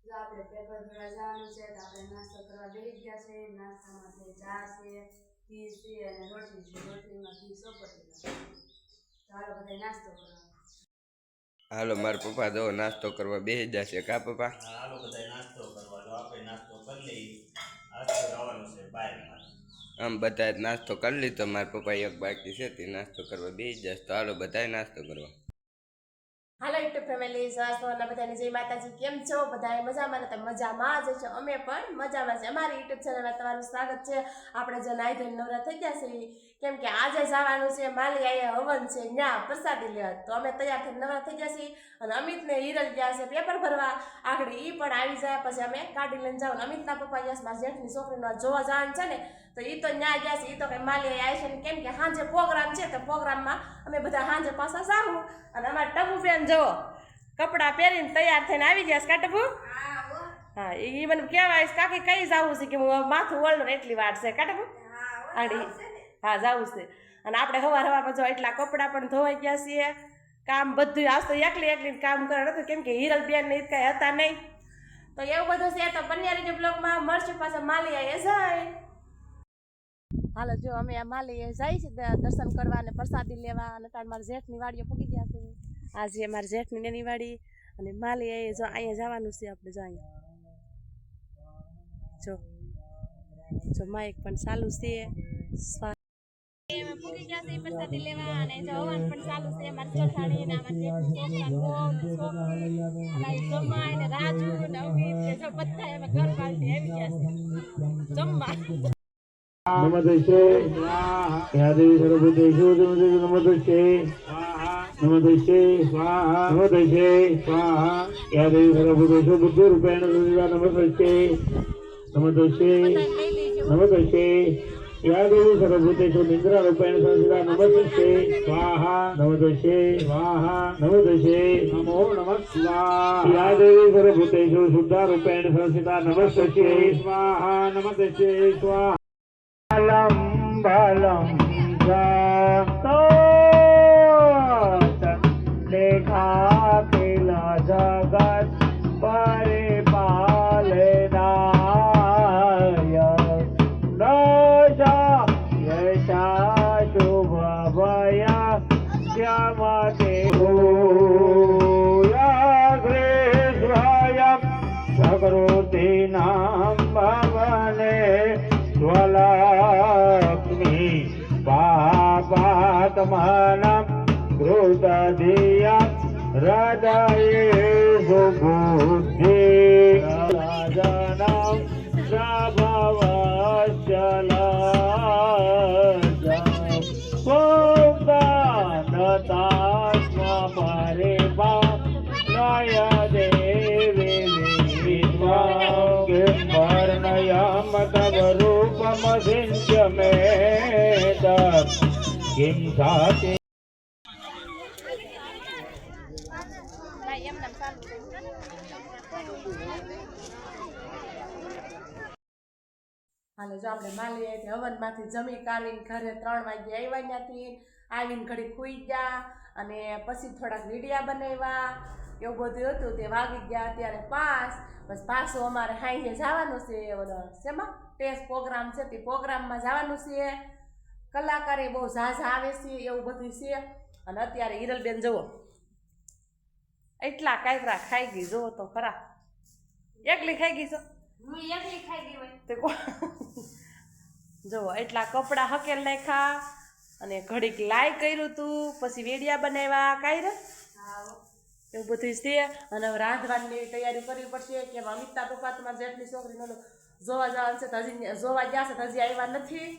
જો આપણે પેપર ભરવા જવાનું છે તો આપણે નાસ્તો કરવા બેસી ગયા છે. નાસ્તામાં છે ચા છે, ઘી છે અને રોટલી છે. રોટલીમાં ઘી સોપડી ચાલો બધા નાસ્તો કરવા. હાલો મારા પપ્પા જો નાસ્તો કરવા બેસી જશે કા પપ્પા? હાલો બધા નાસ્તો કરવા. તો આપણે નાસ્તો કરી લઈએ. નાસ્તો જવાનું છે બહારમાં. આમ બધા નાસ્તો કરી લીધો. મારા પપ્પા એક બાકી છે તે નાસ્તો કરવા બેસી જશે. તો હાલો બધા નાસ્તો કરવા. હાલો યુટ્યુબ ફેમિલી, સ્વાસ્થ્યના બધાની જય માતાજી. કેમ છો બધા? મજામાં? તો મજામાં જ છે. અમે પણ મજામાં છે. અમારી યુટ્યુબ ચેનલમાં તમારું સ્વાગત છે. આપણે જો નાઈ ધોઈને નવરા થઈ ગયા છે કેમ કે આજે જવાનું છે માલિયાએ હવન છે ત્યાં પ્રસાદી લેવા. તો અમે તૈયાર થઈને નવરા થઈ ગયા છીએ અને અમિતને હિરલ ગયા છે પેપર ભરવા. આગળ એ પણ આવી જાય પછી અમે ગાડી લઈને જાવ. અમિતના પપ્પા ગયા છે મારા જેઠની છોકરીનો જોવા જવાનું છે ને તો એ તો ન્યા ગયા છે. એ તો કઈ માલિયા આવી છે ને કેમ કે સાંજે પ્રોગ્રામ છે તો પ્રોગ્રામમાં અમે બધા સાંજે પાછા જાવું. અને અમારા ટબુ બેન જો કપડાં પહેરીને તૈયાર થઈને આવી ગયા કા ટબુ? હા એ મને કહેવાય કાકી કઈ જવું છે કે હું માથું વળનું એટલી વાર છે કા ટબુ? હા જવું છે. અને આપણે સવારમાં જો એટલા કપડાં પણ ધોવાઈ ગયા છીએ. કામ બધું આજ તો એકલી કામ કરવાનું હતું કેમ કે હિરલ બેન ને કઈ હતા નહીં. તો એવું બધું છે તો બન્યા રહેજો બ્લોગમાં. મળશું પાછા માલિયાએ જાય. હાલો જો અમે આ માલીએ જાય છે દર્શન કરવા અને પ્રસાદી લેવા. અને તાર મારા જેઠની વાડીઓ પૂગી ગયા છે. આજે મારા જેઠની નાની વાડી અને માલીએ જો અહીંયા જવાનું છે આપણે. જો અહીંયા જો માઇક પણ ચાલુ છે. પૂગી ગયા છે પ્રસાદી લેવા અને જો હવન પણ ચાલુ છે. મારી ચોથાણી ને અમારી જમા અને રાજુ ને અમિત જો બધા એમાં ઘર પાલટી આવી ગયા છે જમવા. नमदशे या देवी सर्वभूतेषु नमदशे नमदशे स्वाहा नमदशे स्वाहा या देवी सर्वभूतेषु बुद्धिरूपेण नमदशे नमदशे नमदशे या देवी सर्वभूतेषु निद्रारूपेण संस्थिता नमदशे स्वाहा नमदशे स्वाहा नमदशे नमो नमः स्वाहा या देवी सर्वभूतेषु शुद्धारूपेण संस्थिता नमदशे स्वाहा नमदशे स्वाहा Balam balam jato lekha kila jagat paripalenaya nasha yasha shubhavaya syamate ya greshvayam sakaroti nam bhavane स्वलक्ष्मी पापात्मनं घृतधियं हृदये सुबुद्धि राजनं प्रभवशलतात्मा परिपालय देवी वर्णयाम तव रूपमसिञ्च मे किं साति હાલો જો આપણે માલીએ હવનમાંથી જમી કાઢીને ઘરે 3 વાગે આવ્યા ત્યાંથી. આવીને ઘડી ખુઈ ગયા અને પછી થોડાક વિડિયા બનાવ્યા. એવું બધું હતું તે વાગી ગયા અત્યારે 5. બસ પાછું અમારે હાઈએ જવાનું છે શેમાં ટેસ્ટ પ્રોગ્રામ છે તે પ્રોગ્રામમાં જવાનું છે. કલાકારે બહુ ઝાઝા આવે છે એવું બધું છે. અને અત્યારે હિરલબેન જુઓ એટલા કાંકરા ખાઈ ગઈ જુઓ તો ખરા. એકલી ખાઈ ગઈ છો? હું એકલી ખાઈ ગઈ હોય તે જુઓ એટલા કપડાં હકેલ નાખ્યા અને ઘડીક લાઈ કર્યું હતું પછી વેડિયા બનાવ્યા કાંઈ એવું બધું છે. અને રાંધવાની તૈયારી કરવી પડશે કે અમિતના પપ્પા તમારા જેઠની છોકરીનો જોવા જવાનું છે તો હજી જોવા ગયા છે તો હજી આવ્યા નથી.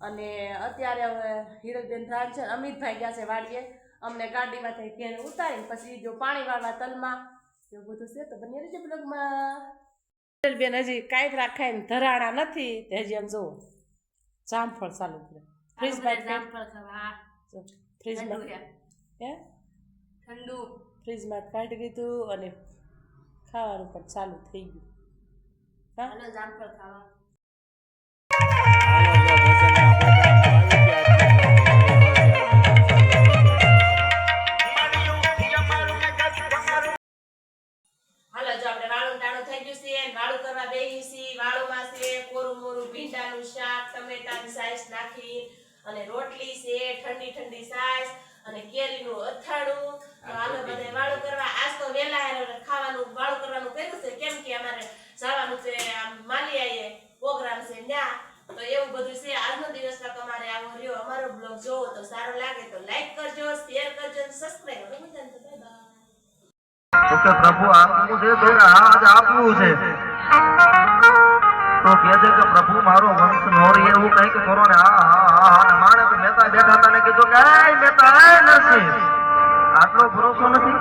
અને અત્યારે હવે હિરલબેન રાંધ છે. અમિતભાઈ ગયા છે વાડીએ. અમને ગાડીમાંથી ઘેર ઉતારીને પછી જો પાણી વાળવા તલમાં એવું બધું છે. તો બની રહેશે બ્લોગમાં. હિરલબેન હજી કાંઈક ખાઈને ધરાણા નથી તે હજી આમ જુઓ જામફળ ચાલુ કરે ફ્રીજમાં. જામફળ ખાવા ફ્રીજમાં હે ઠંડુ ફ્રીજમાં કાઢી દીધું અને ખાવાનું પણ ચાલુ થઈ ગયું. હા હાલો જામફળ ખાવા. હાલો જો આપણે વાળું ટાણું થઈ ગયું છે અને વાળું કરવા બેહી છીએ. વાળુમાં છે કોરું મોરું ભીંડાનું શાક, ટમેટાની સાઈસ નાખી અને રોટલી છે, ઠંડી ઠંડી સાઈસ અને કેરીનું અથાણું. તો હાલો બધા વાળું કરવા. આજ તો વેલા ખાવાનું વાળું કરવાનું કર્યું છે, કેમ કે અમારે જવાનું છે આમ માલિયાએ પ્રોગ્રામ છે ન્યા. તો એવું બધું છે. આજનો દિવસ તો તમારે આવો રહ્યો. અમારો બ્લોગ જોવો તો સારો લાગે તો લાઈક કરજો, શેર કરજો અને સબસ્ક્રાઇબ કરજો. Bye bye. તો કે પ્રભુ આપવું છે તો કે આજ આપવું છે તો કહે છે કે પ્રભુ મારો વંશ નો રે એવું કંઈક કરો ને. હા માણસ મહેતા બેઠા હતા ને કીધું કે મહેતા નથી, આટલો ભરોસો નથી.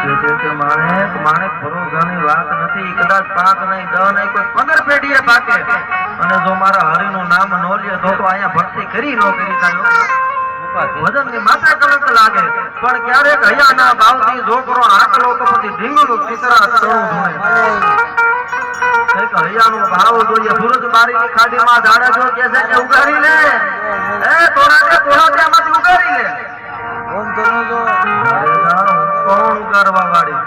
કહે છે કે માણેક ભરોસાની વાત નથી. કદાચ 5 નહીં 10 નહીં કોઈ 15 પેઢીએ પાકે અને જો મારા હરિનું નામ નો લે તો અહીંયા ભક્તિ કરી નો કરી થાય. વજનની માથે કલંક લાગે પણ ક્યારેક હૈયાના ભાવથી જો કરો આકલો તો પછી ઢીંગલું ચિતરા તળું ધોણે. એક હૈયાનો ભાવ જોઈએ. સુરજ બારીની ખાડીમાં ઝાડે જો કે છે કે ઉગાડી લે, એ તોડા માંથી ઉગાડી લે. કોણ ઉગાડવા વાળી?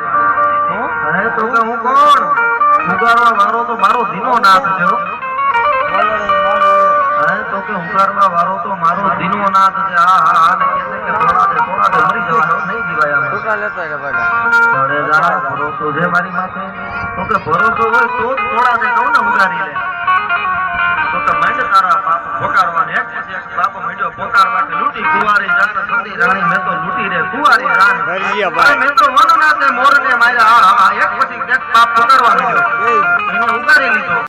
હે તો કે હું કોણ? ઉગાડવા વાળો તો મારો ધીનો નાથ છે. તો કે ઉગાડવા વાળો તો મારો ધીનો નાથ છે. હા ને કહે છે કે થોડા દે મરી જવાનો નહીં જીવાય. આમ ભરોસો છે મારી માથે. તો કે ભરોસો હોય તો જ થોડા દે કહું ને ઉગાડી લે. તો કે મંડ તારા પાપ પોકારવાને એક પછી એક પાપ મંડ્યો પોકારવા કે લૂટી કુંવારી જાત સતી રાણી મેં તો લૂટી રે કુંવારી રાણી મેં તો વન નાથે મોરને માર્યા. એક પછી એક પાપ પોકારવા મંડ્યો, એને ઉગાડી લીધો.